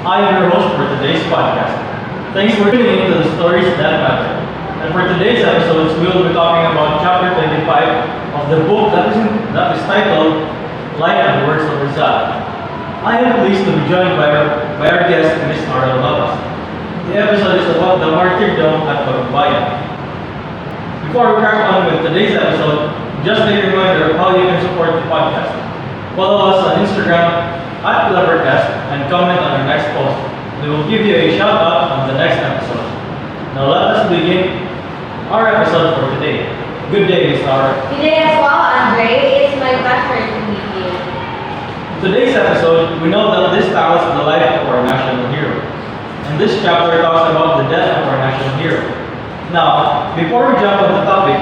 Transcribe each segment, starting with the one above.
I am your host for today's podcast. Thanks for tuning in to the stories that matter. And for today's episodes, we will be talking about chapter 25 of the book that is titled Life and Works of Rizal. I am pleased to be joined by our guest, Ms. Nora Lavas. The episode is about the Martyrdom at Bagumbayan. Before we crack on with today's episode, just a reminder of how you can support the podcast. Follow us on Instagram at Clevercast and comment on our next post. We will give you a shout out on the next episode. Now let us begin our episode for today. Good day, Ms. Nora. Good day as well, Andre. It's my pleasure to meet you. In today's episode, we know that this tackles the life of our national hero. And this chapter talks about the death of our national hero. Now, before we jump on the topic,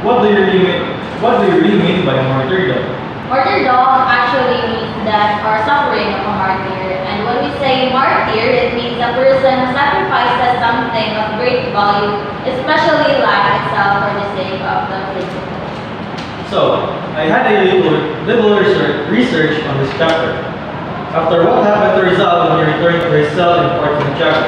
what do you really mean by martyrdom? Martyrdom actually means death or suffering of a martyr. And when we say martyr, it means a person who sacrifices something of great value, especially life itself for the sake of the principle. So, I had a little research on this chapter. After what happened to Rizal when he returned to his cell in Fort Santiago,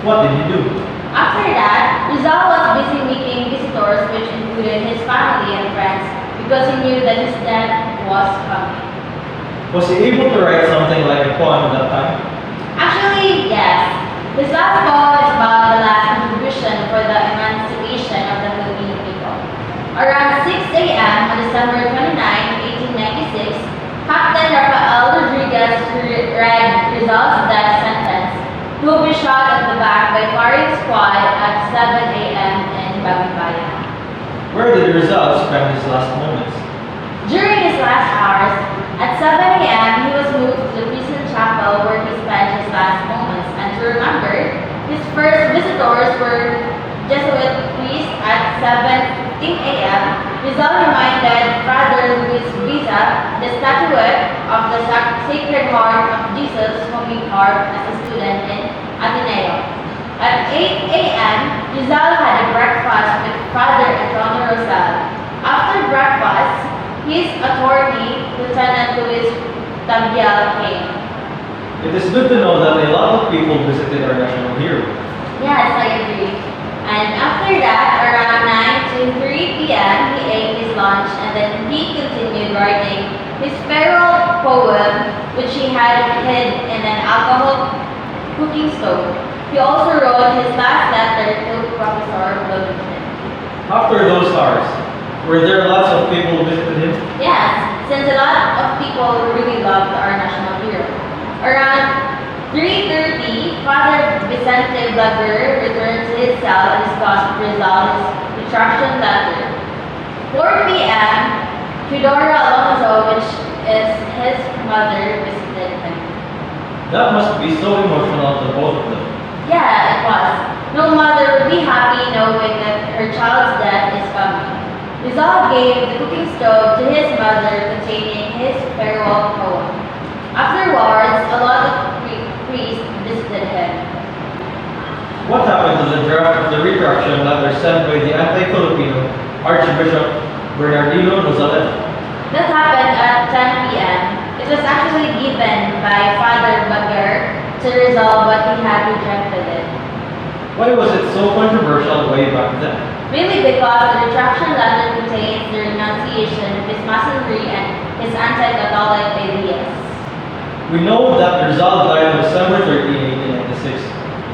what did he do? After that, Rizal was busy meeting visitors, which included his family and friends, because he knew that his death was coming. Was he able to write something like a poem at that time? Actually, yes. His last poem is about the last contribution for the emancipation of the Filipino people. Around 6 a.m. on December 29, 1896, Captain Rafael Rodriguez read Rizal's death sentence. He will be shot at the back by firing squad at 7 a.m. in Bagumbayan. Where did Rizal spend his last moments? During his last hours, at 7 a.m., he was moved to the prison chapel where he spent his last moments. And to remember, his first visitors were Jesuit priests at 7:15 a.m. Rizal reminded Father Luis Visa, the statuette of the Sacred Heart of Jesus whom he carved as a student in Ateneo. At 8 a.m., Rizal had a breakfast with Father Antonio Rizal. After breakfast, his attorney, Lieutenant Luis Tabial, came. It is good to know that a lot of people visited our national hero. Yes, I agree. And after that, around 9 to 3 p.m., he ate his lunch and then he continued writing his farewell poem, which he had hid in an alcohol cooking stove. He also wrote his last letter to Professor Bagumbayan. After those hours, were there lots of people who visited him? Yes, since a lot of people really loved our national hero. Around 3:30, Father Vicente Blaguer returned to his cell and discussed Rizal's retraction letter. 4 p.m., Fedora Alonso, which is his mother, visited him. That must be so emotional to both of them. Yeah, it was. No mother would be happy knowing that her child's death is coming. Rizal gave the cooking stove to his mother containing his farewell poem. Afterwards, a lot of priests visited him. What happened to the draft of the retraction letter sent by the anti-Filipino Archbishop Bernardino Rosales? That happened at 10 p.m. It was actually given by Father Baguer to Rizal, but he had rejected it. Why was it so controversial way back then? Mainly because the retraction letter contains the renunciation of his masonry and his anti-Catholic ideas. We know that Rizal died on December 13, 1896.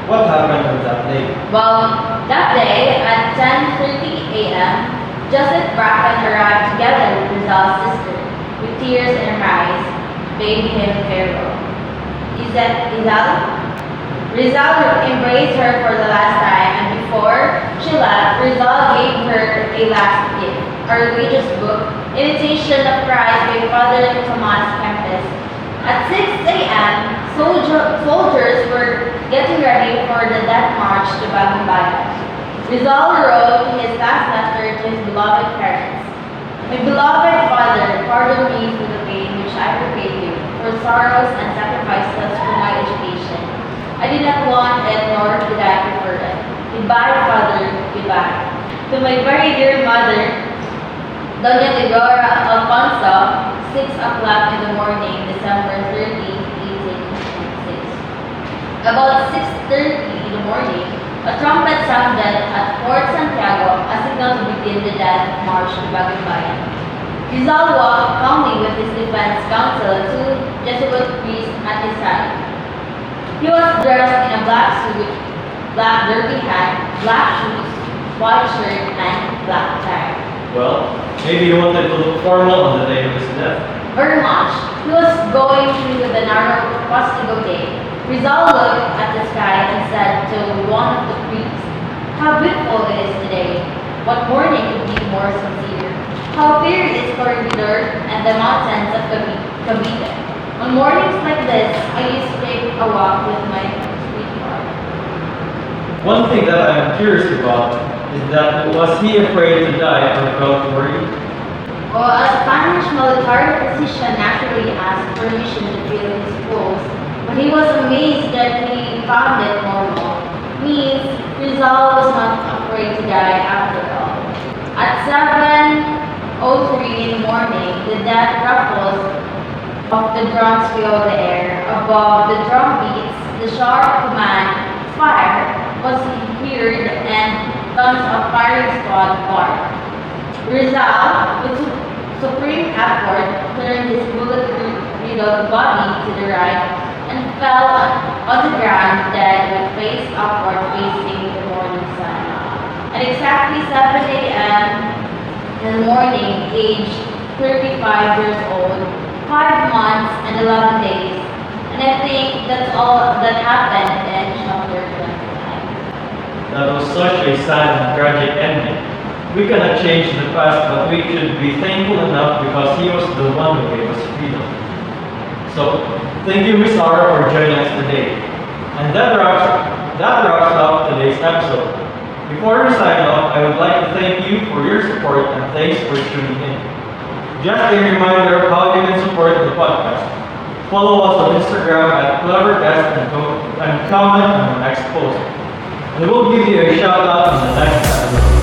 What happened on that day? Well, that day at 10:30 a.m., Joseph Bracken arrived together with Rizal's sister, with tears in her eyes, bade him farewell. Rizal embraced her for the last time, and before she left, Rizal gave her a last gift, a religious book, Imitation of Christ by Father Tomas Kempis. At 6 a.m., soldiers were getting ready for the death march to Bagumbayan. Rizal wrote his last letter to his beloved parents. My beloved Father, pardon me for the pain which I repaid you, for sorrows and sacrifices for my education. I did not want it, nor did I prefer it. Goodbye, Father, goodbye. To my very dear mother, Doña Teodora Alfonso, 6 o'clock in the morning, December 30, 1896. About 6:30 in the morning, a trumpet sounded at Fort Santiago, a signal to begin the death march to Bagumbayan. Rizal walked calmly with his defense counsel and two Jesuit priests at his side. He was dressed in a black suit, black derby hat, black shoes, white shirt, and black tie. Well, maybe he wanted to look formal on the day of his death. Very much. He was going through the narrow Postigo gate. Rizal looked at the sky and said to one of the priests, "How beautiful it is today. What morning could be more sincere? How clear its corridor and the mountains of Cavite. On mornings like this, I used to take a walk with my sweetheart." One thing that I am curious about is that was he afraid to die or felt worried? Well, a Spanish military physician naturally asked permission to feel his pulse, but he was amazed that he found it normal. Means Rizal was not afraid to die after all. At 7:03 in the morning, the death ruffles of the drums filled the air. Above the drum beats, the sharp command, "Fire!" was heard and guns of firing squad barked. Rizal, with supreme effort, turned his bullet-riddled body to the right and fell on the ground dead with face upward facing the morning sun. At exactly 7 a.m. in the morning, aged 35 years old, 5 months and 11 days, and I think that's all that happened in chapter 29. That was such a sad and tragic ending. We cannot change the past, but we should be thankful enough because he was the one who gave us freedom. So, thank you, Miss Ara, for joining us today. And that wraps up today's episode. Before we sign off, I would like to thank you for your support and thanks for tuning in. Just a reminder of how you can support the podcast. Follow us on Instagram at Clevercast and comment on the next post. And we'll give you a shout out on the next episode.